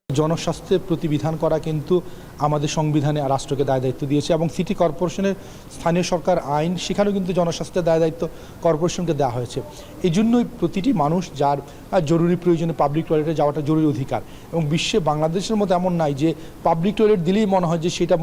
জনস্বাস্থ্যের প্রতিবিধান করা কিন্তু আমাদের সংবিধানে রাষ্ট্রকে দায় দায়িত্ব দিয়েছে, এবং সিটি কর্পোরেশনের স্থানীয় সরকার আইন, সেখানেও কিন্তু জনস্বাস্থ্যের দায় দায়িত্ব কর্পোরেশনকে দেওয়া হয়েছে। এই জন্যই প্রতিটি মানুষ যার জরুরি প্রয়োজনে পাবলিক টয়লেটে যাওয়াটা জরুরি অধিকার। এবং বিশ্বে বাংলাদেশের মতো এমন নাই যে পাবলিক টয়লেট দিলেই মনে হয় যে সেটা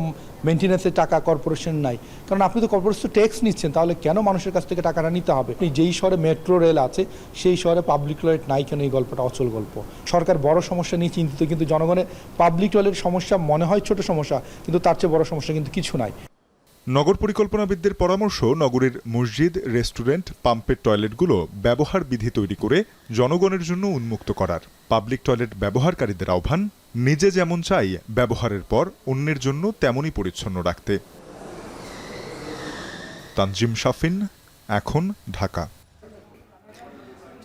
মেনটেন্যান্সের টাকা কর্পোরেশন নাই। কারণ আপনি তো কর্পোরেশন ট্যাক্স নিচ্ছেন, তাহলে কেন মানুষের কাছ থেকে টাকাটা নিতে হবে? যেই শহরে মেট্রো রেল আছে সেই শহরে পাবলিক টয়লেট নাই কেন? এই গল্পটা অচল গল্প। সরকার বড় সমস্যা নিয়ে চিন্তিত, কিন্তু জনগণের পাবলিক টয়লেট সমস্যা মনে হয় ছোট সমস্যা, কিন্তু তার চেয়ে বড় সমস্যা কিন্তু কিছু নাই। নগর পরিকল্পনাবিদদের পরামর্শ, নগরীর মসজিদ, রেস্টুরেন্ট, পাম্পের টয়লেটগুলো ব্যবহার বিধি তৈরি করে জনগণের জন্য উন্মুক্ত করার। পাবলিক টয়লেট ব্যবহারকারীদের আহ্বান, নিজে যেমন চাই ব্যবহারের পর অন্যের জন্য তেমনই পরিচ্ছন্ন রাখতে। তানজিম শাফিন, এখন, ঢাকা।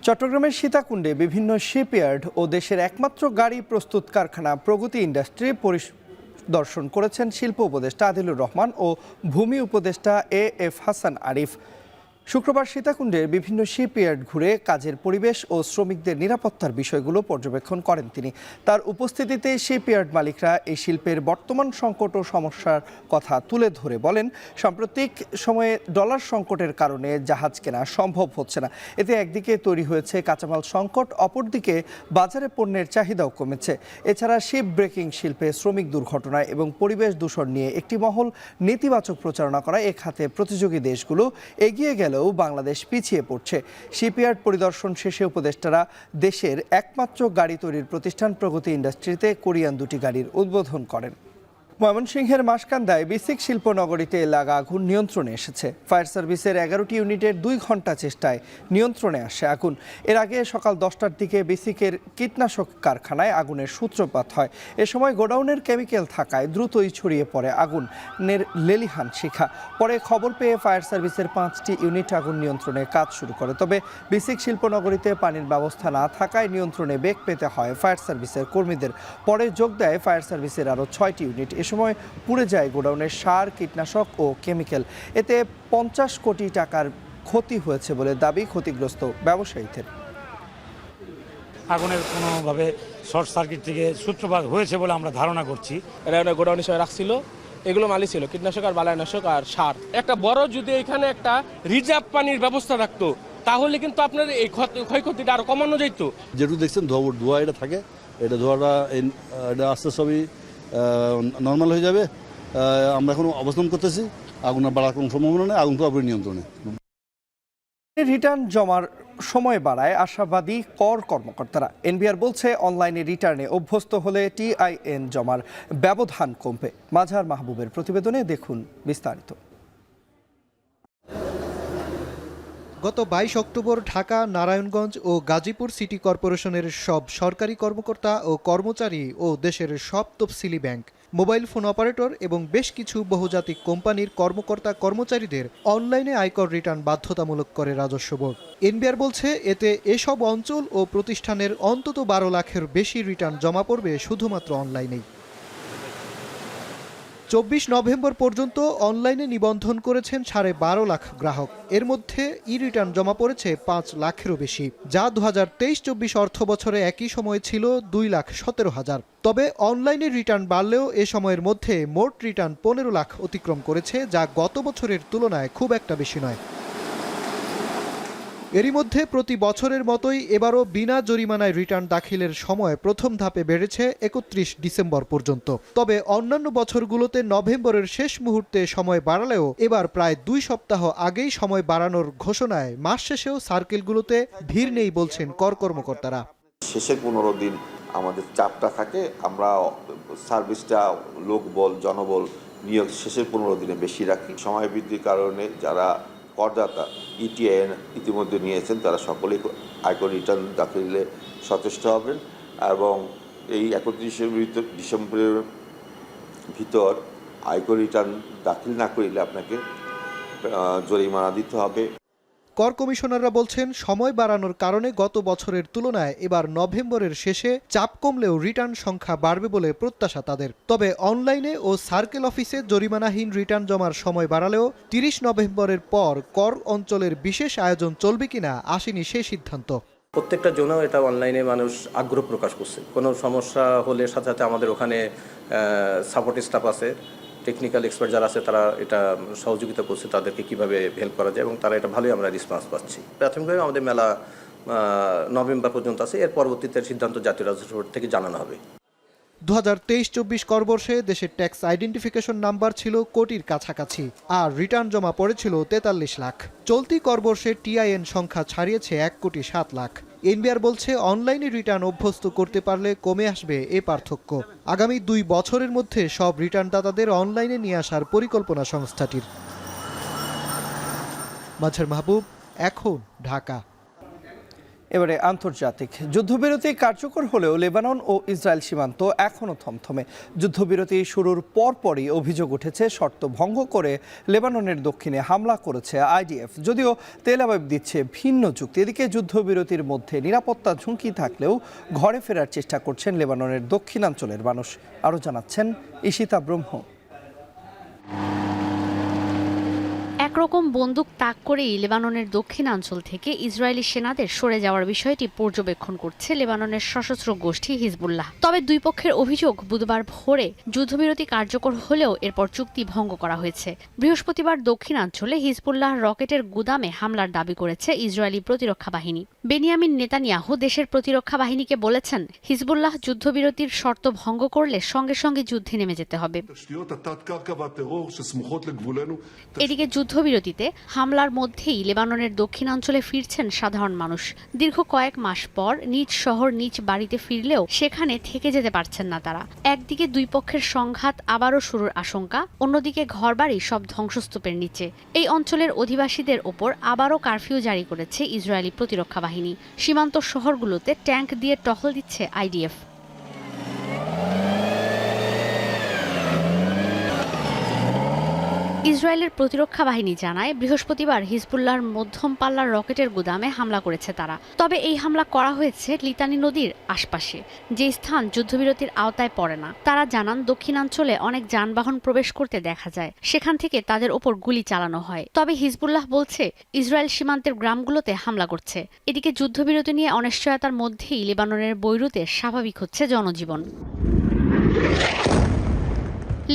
চট্টগ্রামের সীতাকুণ্ডে বিভিন্ন শিপইয়ার্ড ও দেশের একমাত্র গাড়ি প্রস্তুত কারখানা প্রগতি ইন্ডাস্ট্রি পরিদর্শন করেছেন শিল্প উপদেষ্টা আদিলুর রহমান ও ভূমি উপদেষ্টা এএফ হাসান আরিফ। শুক্রবার সীতাকুণ্ডের বিভিন্ন শিপইয়ার্ড ঘুরে কাজের পরিবেশ ও শ্রমিকদের নিরাপত্তার বিষয়গুলো পর্যবেক্ষণ করেন তিনি। তার উপস্থিতিতে শিপইয়ার্ড মালিকরা এই শিল্পের বর্তমান সংকট ও সমস্যার কথা তুলে ধরে বলেন, সাম্প্রতিক সময়ে ডলার সংকটের কারণে জাহাজ কেনা সম্ভব হচ্ছে না। এতে একদিকে তৈরি হয়েছে কাঁচামাল সংকট, অপরদিকে বাজারে পণ্যের চাহিদাও কমেছে। এছাড়া শিপ ব্রেকিং শিল্পে শ্রমিক দুর্ঘটনা এবং পরিবেশ দূষণ নিয়ে একটি মহল নেতিবাচক প্রচারণা করায় এ খাতে প্রতিযোগী দেশগুলো এগিয়ে গেল বাংলাদেশ পিছিয়ে পড়ছে। শিপইয়ার্ড পরিদর্শন শেষে উপদেষ্টারা দেশের একমাত্র গাড়ি তৈরির প্রতিষ্ঠান প্রগতি ইন্ডাস্ট্রিতে কোরিয়ান 2টি গাড়ির উদ্বোধন করেন। ময়মনসিংহের মাসকান্দায় বিসিক শিল্পনগরীতে লাগা আগুন নিয়ন্ত্রণে এসেছে। ফায়ার সার্ভিসের 11টি ইউনিটের 2 ঘন্টা চেষ্টায় নিয়ন্ত্রণে আসে আগুন। এর আগে সকাল 10টার দিকে বিসিকের কীটনাশক কারখানায় আগুনের সূত্রপাত হয়। এ সময় গোডাউনের কেমিক্যাল থাকায় দ্রুতই ছড়িয়ে পড়ে আগুনের লেলিহান শিখা। পরে খবর পেয়ে ফায়ার সার্ভিসের 5টি ইউনিট আগুন নিয়ন্ত্রণে কাজ শুরু করে। তবে বিসিক শিল্পনগরীতে পানির ব্যবস্থা না থাকায় নিয়ন্ত্রণে বেগ পেতে হয় ফায়ার সার্ভিসের কর্মীদের। পরে যোগ দেয় ফায়ার সার্ভিসের আরও 6টি ইউনিট। সময় পুড়ে যায় গোডাউনের সার, কীটনাশক ও কেমিক্যাল। এতে 50 কোটি টাকার ক্ষতি হয়েছে বলে দাবি ক্ষতিগ্রস্ত ব্যবসায়ীদের। আগুনের কোনোভাবে শর্ট সার্কিট থেকে সূত্রপাত হয়েছে বলে আমরা ধারণা করছি। এরা গোডাউন হিসেবে রাখছিল, এগুলো মালই ছিল কীটনাশক আর বালাইনাশক আর সার। একটা বড় যদি এখানে একটা রিজার্ভ পানির ব্যবস্থা রাখতো, তাহলে কিন্তু আপনার এই ক্ষয়ক্ষতিটা আরো কমানো যেত। যেটুকু দেখছেন ধোয়া এটা থাকে, এটা ধোয়াটা এটা আস্তে সবই নর্মাল হয়ে যাবে। আমরা এখন অবস্থান করতেছি, আগুন বাড়ার কোনো সম্ভাবনা নেই, আগুন পুরোপুরি নিয়ন্ত্রণে। রিটার্ন জমার সময় বাড়ায় আশাবাদী কর কর্মকর্তারা। এনবিআর বলছে, অনলাইনে রিটার্নে অভ্যস্ত হলে টিআইএন জমার ব্যবধান কমবে। মাঝার মাহবুবের প্রতিবেদনে দেখুন বিস্তারিত। গত 22 অক্টোবর ঢাকা, নারায়ণগঞ্জ ও গাজীপুর সিটি কর্পোরেশনের সব সরকারি কর্মকর্তা ও কর্মচারী ও দেশের সব তফসিলি ব্যাংক, মোবাইল ফোন অপারেটর এবং বেশ কিছু বহুজাতিক কোম্পানির কর্মকর্তা কর্মচারীদের অনলাইনে আয়কর রিটার্ন বাধ্যতামূলক করে রাজস্ব বোর্ড। এনবিআর বলছে, এতে এসব অঞ্চল ও প্রতিষ্ঠানের অন্তত 12 লাখের বেশি রিটার্ন জমা পড়বে শুধুমাত্র অনলাইনেই। 24 নভেম্বর পর্যন্ত অনলাইনে নিবন্ধন করেছেন 12.5 লাখ গ্রাহক। এর মধ্যে ই রিটার্ন জমা পড়েছে 5 লাখেরও বেশি, যা 2023-24 অর্থ বছরে একই সময় ছিল 2,17,000। তবে অনলাইনে রিটার্ন বাড়লেও এ সময়ের মধ্যে মোট রিটার্ন 15 লাখ অতিক্রম করেছে, যা গত বছরের তুলনায় খুব একটা বেশি নয়। এরই মধ্যে প্রতি বছরের মতোই এবারও বিনা জরিমানায় রিটার্ন দাখিলের সময় প্রথম ধাপে বেড়েছে ৩১ ডিসেম্বর পর্যন্ত। তবে অন্যান্য বছরগুলোতে নভেম্বরের শেষ মুহূর্তে সময় বাড়ালেও এবার প্রায় 2 সপ্তাহ আগেই সময় বাড়ানোর ঘোষণায় মাস শেষেও সার্কেলগুলোতে ভিড় নেই বলছেন কর কর্মকর্তারা। শেষের 15 দিন আমাদের চাপটা থাকে, আমরা সার্ভিসটা লোকবল জনবল নিয়োগ শেষের 15 দিনে বেশি রাখি। সময় বৃদ্ধির কারণে যারা করদাতা ইটিআইএন ইতিমধ্যে নিয়েছেন তারা সকলেই আয়কর রিটার্ন দাখিলে সচেষ্ট হবেন এবং এই 31 ডিসেম্বরের ভিতর আয়কর রিটার্ন দাখিল না করিলে আপনাকে জরিমানা দিতে হবে। কর কমিশনাররা বলছেন সময় বাড়ানোর কারণে গত বছরের তুলনায় এবার নভেম্বরের শেষে চাপ কমলেও রিটার্ন সংখ্যা বাড়বে বলে প্রত্যাশা তাদের। তবে অনলাইনে ও সার্কেল অফিসে জরিমানাহীন রিটার্ন জমার সময় বাড়ালেও 30 নভেম্বরের পর কর অঞ্চলের বিশেষ আয়োজন চলবে কিনা আসেনি সেই সিদ্ধান্ত। প্রত্যেকটা জোনেও এটা অনলাইনে মানুষ আগ্রহ প্রকাশ করছে। কোনো সমস্যা হলে সাথে সাথে আমাদের ওখানে সাপোর্ট স্টাফ আছে, টেকনিক্যাল এক্সপার্ট যারা আছে তারা এটা সহযোগিতা করছে তাদেরকে কিভাবে হেল্প করা যায় এবং তারা এটা ভালোই আমরা রেসপন্স পাচ্ছি। প্রাথমিকভাবে আমাদের মেলা নভেম্বর পর্যন্ত আছে, এর পরবর্তীতে সিদ্ধান্ত জাতীয় রাজস্ব বোর্ড থেকে জানানো হবে। 2023-24 করবর্ষে দেশের ট্যাক্স আইডেন্টিফিকেশন নাম্বার ছিল কোটির কাছাকাছি আর রিটার্ন জমা পড়েছিল 43 লাখ। চলতি করবর্ষে টিআইএন সংখ্যা ছাড়িয়েছে 1,07 লাখ। এনবিআর বলছে অনলাইনে রিটার্ন অভ্যস্ত করতে পারলে কমে আসবে এ পার্থক্য। আগামী 2 বছরের মধ্যে সব রিটার্নদাতাদের অনলাইনে নিয়ে আসার পরিকল্পনা সংস্থাটির। মাঝার মাহবুব, এখন, ঢাকা। এবারে আন্তর্জাতিক। যুদ্ধবিরতি কার্যকর হলেও লেবানন ও ইসরায়েল সীমান্ত এখনও থমথমে। যুদ্ধবিরতি শুরুর পরপরই অভিযোগ উঠেছে শর্ত ভঙ্গ করে লেবাননের দক্ষিণে হামলা করেছে আইডিএফ, যদিও তেল আবিব দিচ্ছে ভিন্ন যুক্তি। এদিকে যুদ্ধবিরতির মধ্যে নিরাপত্তা ঝুঁকি থাকলেও ঘরে ফেরার চেষ্টা করছেন লেবাননের দক্ষিণাঞ্চলের মানুষ। আরও জানাচ্ছেন ঈশিতা ব্রহ্ম। একরকম বন্দুক তাক করেই লেবাননের দক্ষিণাঞ্চল থেকে ইসরায়েলি সেনাদের সরে যাওয়ার বিষয়টি পর্যবেক্ষণ করছে লেবাননের সশস্ত্র গোষ্ঠী হিজবুল্লাহ। তবে দুই পক্ষের অভিযোগ, বুধবার ভোরে যুদ্ধবিরতি কার্যকর হলেও এরপর চুক্তি ভঙ্গ করা হয়েছে। বৃহস্পতিবার দক্ষিণাঞ্চলে হিজবুল্লাহ রকেটের গুদামে হামলার দাবি করেছে ইসরায়েলি প্রতিরক্ষা বাহিনী। বেনিয়ামিন নেতানিয়াহু দেশের প্রতিরক্ষা বাহিনীকে বলেছেন, হিজবুল্লাহ যুদ্ধবিরতির শর্ত ভঙ্গ করলে সঙ্গে সঙ্গে যুদ্ধে নেমে যেতে হবে। এদিকে যুদ্ধবিরতিতে হামলার মধ্যেই লেবাননের দক্ষিণাঞ্চলে ফিরছেন সাধারণ মানুষ। দীর্ঘ কয়েক মাস পর নিজ শহর নিজ বাড়িতে ফিরলেও সেখানে থেকে যেতে পারছেন না তারা। একদিকে দুই পক্ষের সংঘাত আবারও শুরুর আশঙ্কা, অন্যদিকে ঘরবাড়ি সব ধ্বংসস্তূপের নিচে। এই অঞ্চলের অধিবাসীদের ওপর আবারও কারফিউ জারি করেছে ইসরায়েলি প্রতিরক্ষা বাহিনী। সীমান্ত শহরগুলোতে ট্যাঙ্ক দিয়ে টহল দিচ্ছে আইডিএফ। ইসরায়েলের প্রতিরক্ষা বাহিনী জানায়, বৃহস্পতিবার হিজবুল্লাহর মধ্যম পাল্লার রকেটের গুদামে হামলা করেছে তারা। তবে এই হামলা করা হয়েছে লিতানি নদীর আশপাশে, যে স্থান যুদ্ধবিরতির আওতায় পড়ে না। তারা জানান, দক্ষিণাঞ্চলে অনেক যানবাহন প্রবেশ করতে দেখা যায়, সেখান থেকে তাদের ওপর গুলি চালানো হয়। তবে হিজবুল্লাহ বলছে, ইসরায়েল সীমান্তের গ্রামগুলোতে হামলা করছে। এদিকে যুদ্ধবিরতি নিয়ে অনিশ্চয়তার মধ্যেই লেবাননের বৈরুতে স্বাভাবিক হচ্ছে জনজীবন।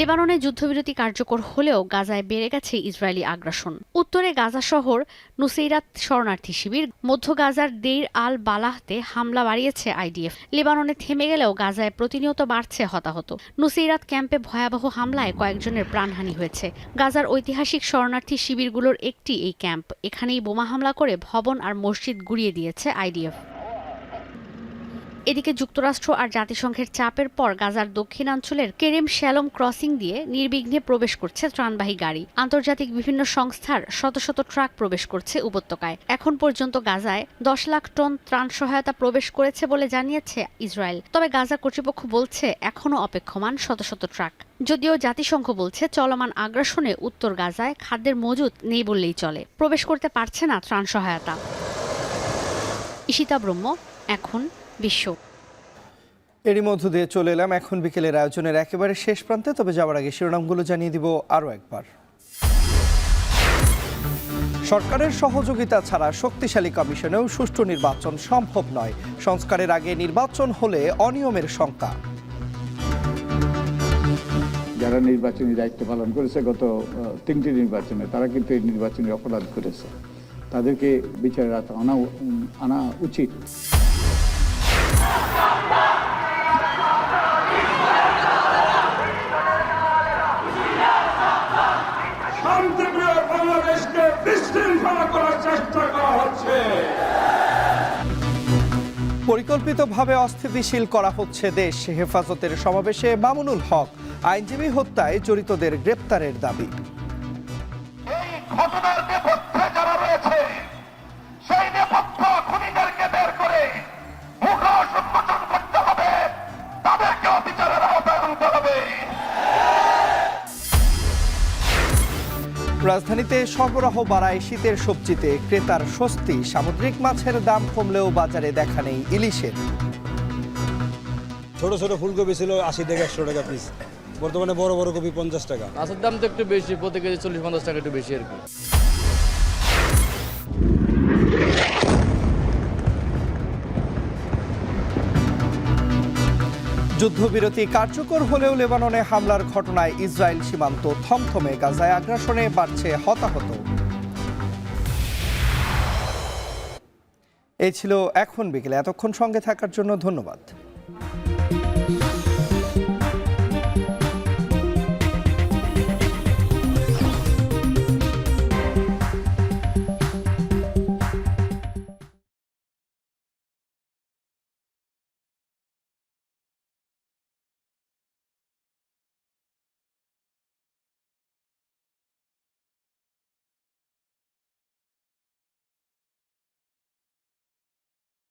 লেবাননে যুদ্ধবিরতি কার্যকর হলেও গাজায় বেড়ে গেছে ইসরায়েলি আগ্রাসন। উত্তরে গাজা শহর নুসেইরাত শরণার্থী শিবির, মধ্য গাজার দেইর আল বালাহতে হামলা বাড়িয়েছে আইডিএফ। লেবাননে থেমে গেলেও গাজায় প্রতিনিয়ত বাড়ছে হতাহত। নুসেইরাত ক্যাম্পে ভয়াবহ হামলায় কয়েকজনের প্রাণহানি হয়েছে। গাজার ঐতিহাসিক শরণার্থী শিবিরগুলোর একটি এই ক্যাম্প। এখানেই বোমা হামলা করে ভবন আর মসজিদ গুড়িয়ে দিয়েছে আইডিএফ। এদিকে যুক্তরাষ্ট্র আর জাতিসংঘের চাপের পর গাজার দক্ষিণাঞ্চলের কেরেম শ্যালম ক্রসিং দিয়ে নির্বিঘ্নে প্রবেশ করছে ত্রাণবাহী গাড়ি। আন্তর্জাতিক বিভিন্ন সংস্থার শত শত ট্রাক প্রবেশ করছে উপত্যকায়। এখন পর্যন্ত গাজায় 10 লাখ টন ত্রাণ সহায়তা প্রবেশ করেছে বলে জানিয়েছে ইসরায়েল। তবে গাজা কর্তৃপক্ষ বলছে, এখনও অপেক্ষমান শত শত ট্রাক। যদিও জাতিসংঘ বলছে, চলমান আগ্রাসনে উত্তর গাজায় খাদ্যের মজুদ নেই বললেই চলে, প্রবেশ করতে পারছে না ত্রাণ সহায়তা। ঈশিতা ব্রহ্ম, এখন, বিশ্ব। এরই মধ্য দিয়ে চলে এলাম এখন বিকেলের আয়োজনের একেবারে শেষ প্রান্তে। তবে যাওয়ার আগে শিরোনামগুলো জানিয়ে দিব আরও একবার। সরকারের সহযোগিতা ছাড়া শক্তিশালী কমিশনেও সুষ্ঠু নির্বাচন সম্ভব নয়। সংস্কারের আগে নির্বাচন হলে অনিয়মের শঙ্কা। যারা নির্বাচনী দায়িত্ব পালন করেছে গত 3টি নির্বাচনে, তারা কিন্তু এই নির্বাচনী অপরাধ করেছে। তাদেরকে বিচারের আওতায় আনা উচিত। শান্তিপ্রিয় বাংলাদেশকে বিশৃঙ্খলা করার চেষ্টা করা হচ্ছে। পরিকল্পিতভাবে অস্থিতিশীল করা হচ্ছে দেশ। হেফাজতের সমাবেশে মামুনুল হক আইনজীবী হত্যায় জড়িতদের গ্রেপ্তারের দাবি। ঘটনার নেপথ্যে যারা রয়েছে সেই নেপথ্য খুনিদেরকে বের করে মুখোশ উন্মোচন করতে হবে, তাদেরকে বিচারের আওতায় আনতে হবে। রাজধানীতে সরবরাহ বাড়ায় শীতের সবজিতে, ক্রেতার স্বস্তি। সামুদ্রিক মাছের দাম কমলেও বাজারে দেখা নেই ইলিশের। ছোট ছোট ফুলকপি ছিল 80 থেকে 100 টাকা পিস, বর্তমানে বড় বড় কপি 50 টাকা। মাছের দাম তো একটু বেশি, প্রতি কেজি 40-50 টাকা একটু বেশি আর কি। যুদ্ধবিরতি কার্যকর হলেও লেবাননে হামলার ঘটনায় ইসরায়েল সীমান্ত থমথমে। গাজায় আগ্রাসনে বাড়ছে হতাহত। এই ছিল এখন বিকেলে। এতক্ষণ সঙ্গে থাকার জন্য ধন্যবাদ।